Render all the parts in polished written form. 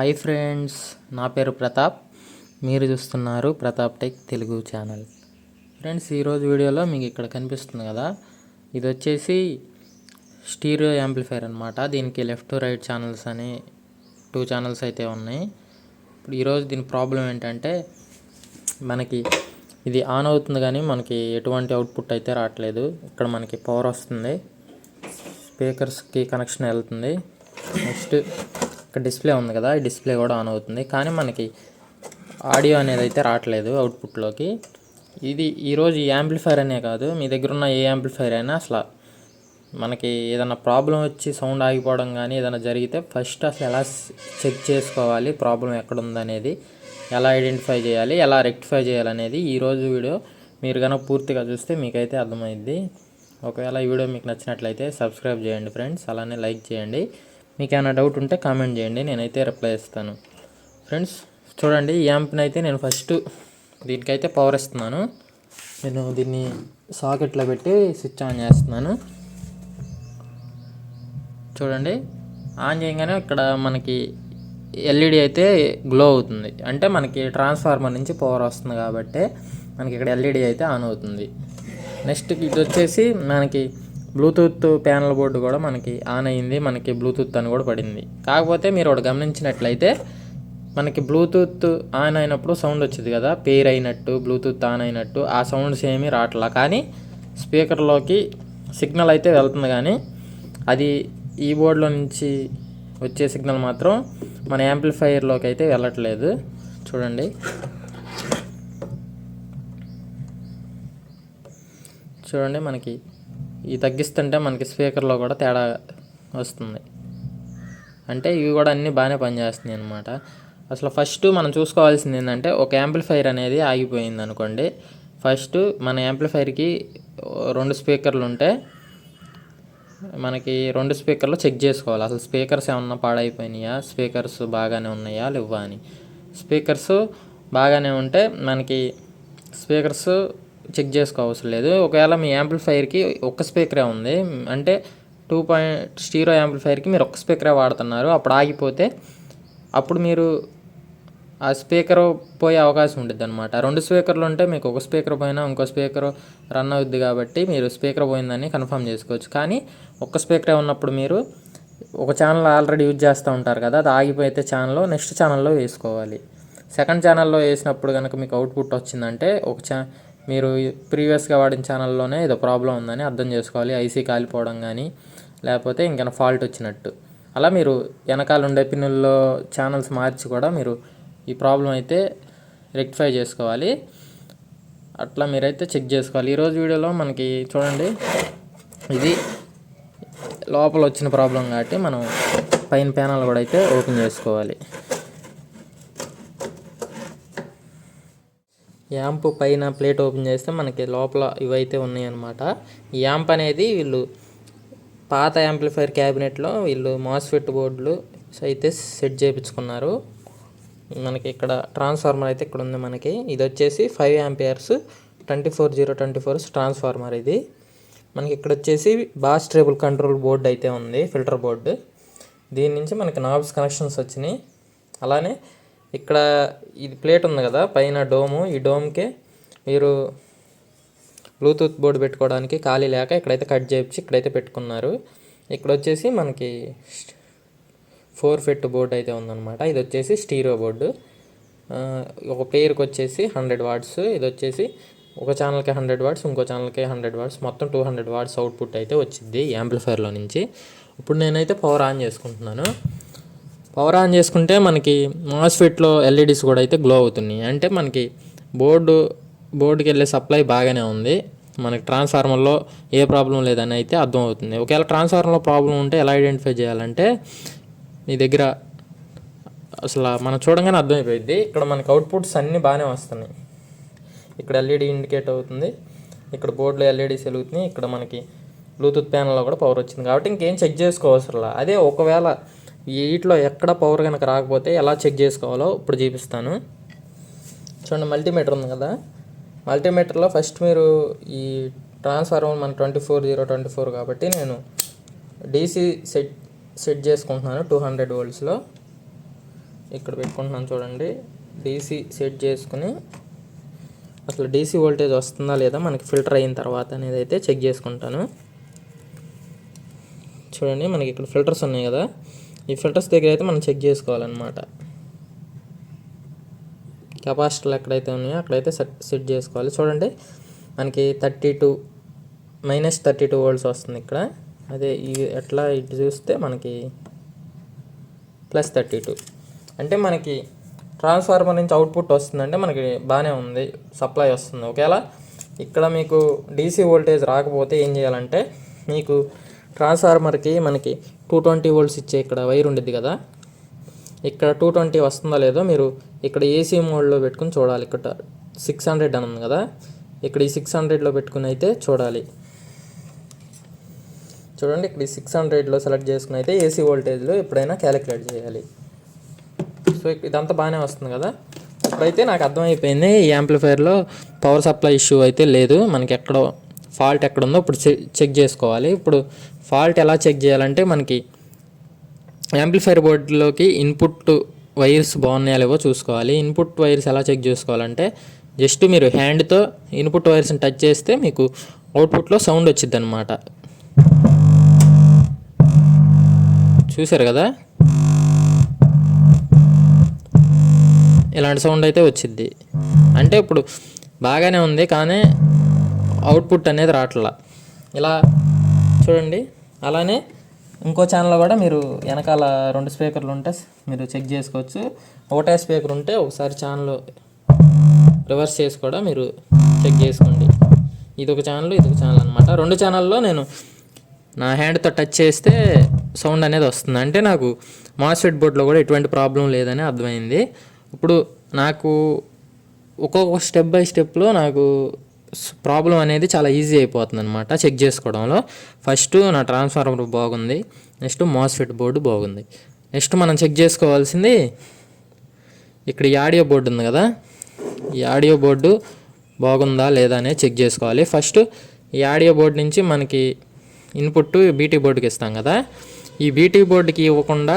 Hi friends, నా పేరు ప్రతాప్. మీరు చూస్తున్నారు Pratap tech Telugu channel. Friends, ఈరోజు వీడియోలో మీకు ఇక్కడ కనిపిస్తుంది కదా, ఇది వచ్చేసి స్టీరియో యాంప్లిఫైర్ అనమాట. దీనికి లెఫ్ట్ రైట్ ఛానల్స్ అని 2 ఛానల్స్ అయితే ఉన్నాయి. ఇప్పుడు ఈరోజు దీని ప్రాబ్లం ఏంటంటే, మనకి ఇది ఆన్ అవుతుంది కానీ మనకి ఎటువంటి అవుట్పుట్ అయితే రావట్లేదు. ఇక్కడ మనకి పవర్ వస్తుంది, స్పీకర్స్కి కనెక్షన్ వెళ్తుంది. నెక్స్ట్ ఇక్కడ డిస్ప్లే ఉంది కదా, ఈ డిస్ప్లే కూడా ఆన్ అవుతుంది, కానీ మనకి ఆడియో అనేది అయితే రావట్లేదు అవుట్పుట్లోకి. ఇది ఈరోజు ఈ యాంప్లిఫైర్ అనే కాదు, మీ దగ్గర ఉన్న ఏ యాంప్లిఫైర్ అయినా అసలు మనకి ఏదైనా ప్రాబ్లం వచ్చి సౌండ్ ఆగిపోవడం కానీ ఏదైనా జరిగితే ఫస్ట్ అసలు ఎలా చెక్ చేసుకోవాలి, ప్రాబ్లం ఎక్కడ ఉందనేది ఎలా ఐడెంటిఫై చేయాలి, ఎలా రెక్టిఫై చేయాలనేది ఈరోజు వీడియో మీరు కనుక పూర్తిగా చూస్తే మీకైతే అర్థమైద్ది. ఒకవేళ ఈ వీడియో మీకు నచ్చినట్లయితే సబ్స్క్రైబ్ చేయండి ఫ్రెండ్స్, అలానే లైక్ చేయండి. మీకు ఏమైనా డౌట్ ఉంటే కామెంట్ చేయండి, నేనైతే రిప్లై ఇస్తాను. ఫ్రెండ్స్ చూడండి, ఈ యాంప్ని అయితే నేను ఫస్ట్ దీనికైతే పవర్ ఇస్తున్నాను. నేను దీన్ని సాకెట్లో పెట్టి స్విచ్ ఆన్ చేస్తున్నాను. చూడండి, ఆన్ చేయగానే ఇక్కడ మనకి ఎల్ఈడి అయితే గ్లో అవుతుంది, అంటే మనకి ట్రాన్స్ఫార్మర్ నుంచి పవర్ వస్తుంది కాబట్టి మనకి ఇక్కడ ఎల్ఈడి అయితే ఆన్ అవుతుంది. నెక్స్ట్ ఇది వచ్చేసి మనకి బ్లూటూత్ ప్యానల్ బోర్డు కూడా మనకి ఆన్ అయ్యింది, మనకి బ్లూటూత్ అని కూడా పడింది. కాకపోతే మీరు ఒకటి గమనించినట్లయితే మనకి బ్లూటూత్ ఆన్ అయినప్పుడు సౌండ్ వచ్చింది కదా, పేర్ అయినట్టు, బ్లూటూత్ ఆన్ అయినట్టు, ఆ సౌండ్స్ ఏమీ రావట్లా. కానీ స్పీకర్లోకి సిగ్నల్ అయితే వెళ్తుంది, కానీ అది ఈ బోర్డులో నుంచి వచ్చే సిగ్నల్ మాత్రం మన యాంప్లిఫైయర్లోకి అయితే వెళ్ళట్లేదు. చూడండి, చూడండి మనకి ఈ తగ్గిస్తుంటే మనకి స్పీకర్లో కూడా తేడా వస్తుంది, అంటే ఇవి కూడా అన్నీ బాగానే పనిచేస్తున్నాయి అన్నమాట. అసలు ఫస్ట్ మనం చూసుకోవాల్సింది ఏంటంటే, ఒక యాంప్లిఫైర్ అనేది ఆగిపోయింది అనుకోండి, ఫస్ట్ మన యాంప్లిఫైర్కి 2 స్పీకర్లు ఉంటే మనకి 2 స్పీకర్లు చెక్ చేసుకోవాలి, అసలు స్పీకర్స్ ఏమన్నా పాడైపోయినాయా, స్పీకర్స్ బాగానే ఉన్నాయా లేవా అని. స్పీకర్స్ బాగానే ఉంటే మనకి స్పీకర్స్ చెక్ చేసుకోవసరం లేదు. ఒకవేళ మీ యాంప్లిఫైర్కి ఒక్క స్పీకరే ఉంది అంటే, 2 స్టీరియో యాంప్లిఫైర్కి మీరు ఒక్క స్పీకరే వాడుతున్నారు, అప్పుడు ఆగిపోతే అప్పుడు మీరు ఆ స్పీకర్ పోయే అవకాశం ఉంటుంది అనమాట. 2 స్పీకర్లు ఉంటే మీకు ఒక స్పీకర్ పోయినా ఇంకో స్పీకర్ రన్ అవుద్ది కాబట్టి మీరు స్పీకర్ పోయిందని కన్ఫర్మ్ చేసుకోవచ్చు. కానీ ఒక్క స్పీకరే ఉన్నప్పుడు మీరు ఒక ఛానల్ ఆల్రెడీ యూజ్ చేస్తూ ఉంటారు కదా, అది ఆగిపోతే ఛానల్లో నెక్స్ట్ ఛానల్లో వేసుకోవాలి. సెకండ్ ఛానల్లో వేసినప్పుడు కనుక మీకు అవుట్పుట్ వచ్చిందంటే మీరు ప్రీవియస్గా వాడిన ఛానల్లోనే ఏదో ప్రాబ్లం ఉందని అర్థం చేసుకోవాలి. ఐసీ కాలిపోవడం కానీ లేకపోతే ఇంకేమైనా ఫాల్ట్ వచ్చినట్టు. అలా మీరు వెనకాల ఉండే పిన్నుల్లో ఛానల్స్ మార్చి కూడా మీరు ఈ ప్రాబ్లం అయితే రెక్టిఫై చేసుకోవాలి. అట్లా మీరైతే చెక్ చేసుకోవాలి. ఈరోజు వీడియోలో మనకి చూడండి, ఇది లోపల వచ్చిన ప్రాబ్లం కాబట్టి మనం పైన ప్యానల్ కూడా అయితే ఓపెన్ చేసుకోవాలి. యాంప్ పైన ప్లేట్ ఓపెన్ చేస్తే మనకి లోపల ఇవైతే ఉన్నాయన్నమాట. ఈ యాంప్ అనేది వీళ్ళు పాత యాంప్లిఫైర్ క్యాబినెట్లో వీళ్ళు మాస్ఫెట్ బోర్డులు అయితే సెట్ చేయించుకున్నారు. మనకి ఇక్కడ ట్రాన్స్ఫార్మర్ అయితే ఇక్కడ ఉంది. మనకి ఇది వచ్చేసి 5 ఆంపియర్స్ 24024 ట్రాన్స్ఫార్మర్. ఇది మనకి ఇక్కడ వచ్చేసి బాస్ ట్రేబుల్ కంట్రోల్ బోర్డు అయితే ఉంది, ఫిల్టర్ బోర్డు. దీని నుంచి మనకి నాబ్స్ కనెక్షన్స్ వచ్చినాయి. అలానే ఇక్కడ ఇది ప్లేట్ ఉంది కదా పైన డోము, ఈ డోమ్కే మీరు బ్లూటూత్ బోర్డు పెట్టుకోవడానికి ఖాళీ లేక ఇక్కడైతే కట్ చేయించి ఇక్కడైతే పెట్టుకున్నారు. ఇక్కడ వచ్చేసి మనకి 4 ఫిట్ బోర్డు అయితే ఉందన్నమాట. ఇది వచ్చేసి స్టీరియో బోర్డు. ఒక పేరుకి వచ్చేసి 100 వాట్స్, ఇది వచ్చేసి ఒక ఛానల్కి 100 వాట్స్, ఇంకో ఛానల్కి 100 వాట్స్, మొత్తం 200 వాట్స్ అవుట్పుట్ అయితే వచ్చింది ఈ యాంప్లిఫైర్లో నుంచి. ఇప్పుడు నేనైతే పవర్ ఆన్ చేసుకుంటున్నాను. పవర్ ఆన్ చేసుకుంటే మనకి మాస్ఫెట్లో ఎల్ఈడీస్ కూడా అయితే గ్లో అవుతున్నాయి, అంటే మనకి బోర్డుకి వెళ్ళే సప్లై బాగానే ఉంది. మనకి ట్రాన్స్ఫార్మర్లో ఏ ప్రాబ్లం లేదని అయితే అర్థమవుతుంది. ఒకవేళ ట్రాన్స్ఫార్మర్లో ప్రాబ్లం ఉంటే ఎలా ఐడెంటిఫై చేయాలంటే, మీ దగ్గర అసలు మనం చూడగానే అర్థమైపోయింది. ఇక్కడ మనకి అవుట్పుట్స్ అన్నీ బాగానే వస్తున్నాయి. ఇక్కడ ఎల్ఈడి ఇండికేట్ అవుతుంది, ఇక్కడ బోర్డులో ఎల్ఈడీస్ వెలుగుతున్నాయి, ఇక్కడ మనకి బ్లూటూత్ ప్యానల్లో కూడా పవర్ వచ్చింది కాబట్టి ఇంకేం చెక్ చేసుకోవసరంలా. అదే ఒకవేళ వీటిలో ఎక్కడ పవర్ కనుక రాకపోతే ఎలా చెక్ చేసుకోవాలో ఇప్పుడు చూపిస్తాను. చూడండి, మల్టీమీటర్ ఉంది కదా, మల్టీమీటర్లో ఫస్ట్ మీరు ఈ ట్రాన్స్ఫార్మర్ మన 24024 కాబట్టి నేను డీసీ సెట్ చేసుకుంటున్నాను 200 వోల్ట్స్లో. ఇక్కడ పెట్టుకుంటున్నాను చూడండి. డీసీ సెట్ చేసుకుని అసలు డీసీ వోల్టేజ్ వస్తుందా లేదా మనకి ఫిల్టర్ అయిన తర్వాత అనేది అయితే చెక్ చేసుకుంటాను. చూడండి మనకి ఇక్కడ ఫిల్టర్స్ ఉన్నాయి కదా, ఈ ఫిల్టర్స్ దగ్గర అయితే మనం చెక్ చేసుకోవాలన్నమాట. కెపాసిటర్లు ఎక్కడైతే ఉన్నాయో అక్కడైతే సెట్ చేసుకోవాలి. చూడండి మనకి -32 వోల్ట్స్ వస్తుంది ఇక్కడ. అదే ఎట్లా ఇటు చూస్తే మనకి +32 అంటే మనకి ట్రాన్స్ఫార్మర్ నుంచి అవుట్పుట్ వస్తుందంటే మనకి బాగానే ఉంది, సప్లై వస్తుంది. ఒకవేళ ఇక్కడ మీకు డీసీ వోల్టేజ్ రాకపోతే ఏం చేయాలంటే, మీకు ట్రాన్స్ఫార్మర్కి మనకి 220 వోల్ట్స్ ఇచ్చే ఇక్కడ వైర్ ఉండేది కదా, ఇక్కడ 220 వస్తుందో లేదో మీరు ఇక్కడ ఏసీ మోడ్లో పెట్టుకుని చూడాలి. ఇక్కడ 600 అని ఉంది కదా, ఇక్కడ ఈ 600లో పెట్టుకుని అయితే చూడాలి. చూడండి ఇక్కడ ఈ 600లో సెలెక్ట్ చేసుకుని అయితే ఏసీ వోల్టేజ్లో ఎప్పుడైనా క్యాలిక్యులేట్ చేయాలి. సో ఇదంతా బాగానే వస్తుంది కదా. ఇప్పుడైతే నాకు అర్థమైపోయింది, ఈ యాంప్లిఫైర్లో పవర్ సప్లై ఇష్యూ అయితే లేదు, మనకి ఎక్కడో ఫాల్ట్ ఎక్కడుందో ఇప్పుడు చెక్ చేసుకోవాలి. ఇప్పుడు ఫాల్ట్ ఎలా చెక్ చేయాలంటే, మనకి యాంప్లిఫైర్ బోర్డులోకి ఇన్పుట్ వైర్స్ బాగున్నాయా లేవో చూసుకోవాలి. ఇన్పుట్ వైర్స్ ఎలా చెక్ చేసుకోవాలంటే, జస్ట్ మీరు హ్యాండ్తో ఇన్పుట్ వైర్స్ని టచ్ చేస్తే మీకు అవుట్పుట్లో సౌండ్ వచ్చింది అనమాట. చూసారు కదా, ఇలాంటి సౌండ్ అయితే వచ్చింది. అంటే ఇప్పుడు బాగానే ఉంది కానీ అవుట్పుట్ అనేది రావట్లా. ఇలా చూడండి. అలానే ఇంకో ఛానల్లో కూడా మీరు వెనకాల 2 స్పీకర్లు ఉంటే మీరు చెక్ చేసుకోవచ్చు. ఒకటే స్పీకర్ ఉంటే ఒకసారి ఛానల్ రివర్స్ చేసి కూడా మీరు చెక్ చేసుకోండి. ఇదొక ఛానల్, ఇదొక ఛానల్ అనమాట. 2 ఛానల్లో నేను నా హ్యాండ్తో టచ్ చేస్తే సౌండ్ అనేది వస్తుంది. అంటే నాకు మాస్ఫెట్ బోర్డ్లో కూడా ఎటువంటి ప్రాబ్లం లేదని అర్థమైంది. ఇప్పుడు నాకు ఒక్కొక్క స్టెప్ బై స్టెప్లో నాకు ప్రాబ్లం అనేది చాలా ఈజీ అయిపోతుంది అనమాట చెక్ చేసుకోవడంలో. ఫస్ట్ నా ట్రాన్స్ఫార్మర్ బాగుంది, నెక్స్ట్ మాస్ఫెట్ బోర్డు బాగుంది. నెక్స్ట్ మనం చెక్ చేసుకోవాల్సింది ఇక్కడ ఈ ఆడియో బోర్డు ఉంది కదా, ఈ ఆడియో బోర్డు బాగుందా లేదా అనేది చెక్ చేసుకోవాలి. ఫస్ట్ ఈ ఆడియో బోర్డు నుంచి మనకి ఇన్పుట్ బీటీ బోర్డుకి ఇస్తాం కదా, ఈ బీటీ బోర్డుకి ఇవ్వకుండా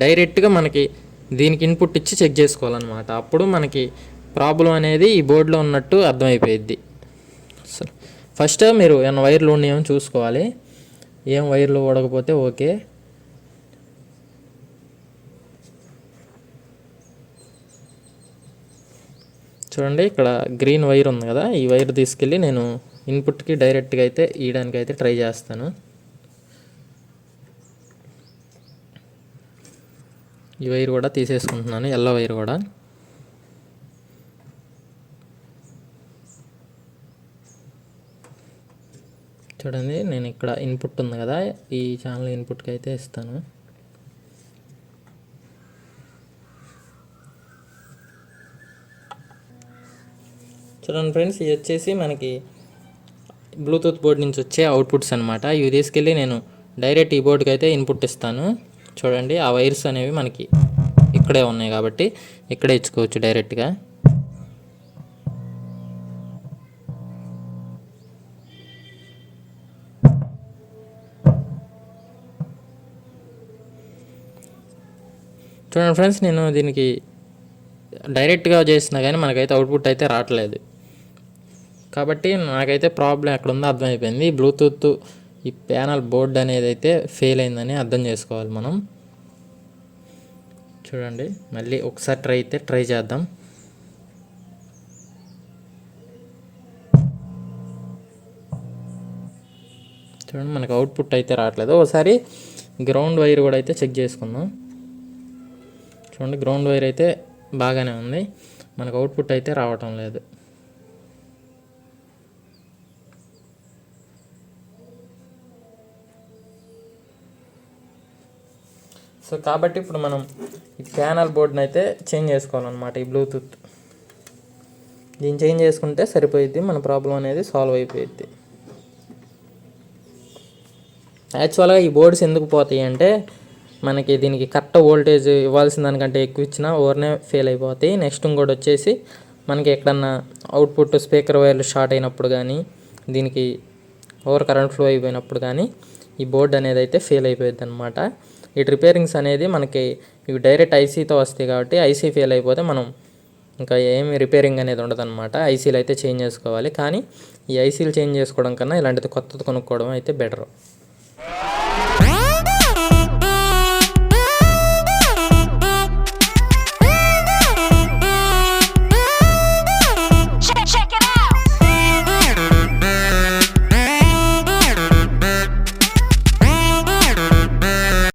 డైరెక్ట్గా మనకి దీనికి ఇన్పుట్ ఇచ్చి చెక్ చేసుకోవాలన్నమాట. అప్పుడు మనకి ప్రాబ్లం అనేది ఈ బోర్డులో ఉన్నట్టు అర్థమైపోయిద్ది. ఫస్ట్ మీరు ఏమైనా వైర్లు ఉన్నాయేమో చూసుకోవాలి. ఏం వైర్లు ఊడకపోతే ఓకే. చూడండి ఇక్కడ గ్రీన్ వైర్ ఉంది కదా, ఈ వైర్ తీసుకెళ్ళి నేను ఇన్పుట్కి డైరెక్ట్గా అయితే ఇయడానికి అయితే ట్రై చేస్తాను. ఈ వైర్ కూడా తీసేసుకుంటున్నాను, ఎల్లో వైర్ కూడా. చూడండి నేను ఇక్కడ ఇన్పుట్ ఉంది కదా, ఈ ఛానల్ ఇన్పుట్కి అయితే ఇస్తాను. చూడండి ఫ్రెండ్స్, ఇది వచ్చేసి మనకి బ్లూటూత్ బోర్డ్ నుంచి వచ్చే అవుట్పుట్స్ అనమాట. ఇవి తీసుకెళ్ళి నేను డైరెక్ట్ ఈ బోర్డుకి అయితే ఇన్పుట్ ఇస్తాను. చూడండి ఆ వైర్స్ అనేవి మనకి ఇక్కడే ఉన్నాయి కాబట్టి ఇక్కడే ఇచ్చుకోవచ్చు డైరెక్ట్గా. చూడండి ఫ్రెండ్స్, నేను దీనికి డైరెక్ట్గా చేసినా కానీ మనకైతే అవుట్పుట్ అయితే రావట్లేదు. కాబట్టి నాకైతే ప్రాబ్లం ఎక్కడ ఉందో అర్థమైపోయింది. బ్లూటూత్ ఈ ప్యానల్ బోర్డ్ అనేది అయితే ఫెయిల్ అయిందని అర్థం చేసుకోవాలి మనం. చూడండి మళ్ళీ ఒకసారి ట్రై చేద్దాం. చూడండి మనకు అవుట్పుట్ అయితే రావట్లేదు. ఒకసారి గ్రౌండ్ వైర్ కూడా అయితే చెక్ చేసుకుందాం. చూడండి గ్రౌండ్ వైర్ అయితే బాగానే ఉంది, మనకు అవుట్పుట్ అయితే రావటం లేదు. సో కాబట్టి ఇప్పుడు మనం ఈ ప్యానల్ బోర్డ్ని అయితే చేంజ్ చేసుకోవాలన్నమాట. ఈ బ్లూటూత్ దీన్ని చేంజ్ చేసుకుంటే సరిపోయిద్ది, మన ప్రాబ్లం అనేది సాల్వ్ అయిపోయిద్ది. యాక్చువల్గా ఈ బోర్డ్స్ ఎందుకు పోతాయి అంటే, మనకి దీనికి కరెక్ట్ వోల్టేజ్ ఇవ్వాల్సిన దానికంటే ఎక్కువ ఇచ్చినా ఓవర్నే ఫెయిల్ అయిపోతాయి. నెక్స్ట్ ఇంకోటి వచ్చేసి మనకి ఎక్కడన్నా అవుట్పుట్ స్పీకర్ వైర్లు షార్ట్ అయినప్పుడు కానీ, దీనికి ఓవర్ కరెంట్ ఫ్లో అయిపోయినప్పుడు కానీ ఈ బోర్డ్ అనేది అయితే ఫెయిల్ అయిపోయింది అనమాట. వీటి రిపేరింగ్స్ అనేది మనకి ఇవి డైరెక్ట్ ఐసీతో వస్తాయి కాబట్టి ఐసీ ఫెయిల్ అయిపోతే మనం ఇంకా ఏమి రిపేరింగ్ అనేది ఉండదన్నమాట. ఐసీలు అయితే చేంజ్ చేసుకోవాలి. కానీ ఈ ఐసీలు చేంజ్ చేసుకోవడం కన్నా ఇలాంటిది కొత్తది కొనుక్కోవడం అయితే బెటర్.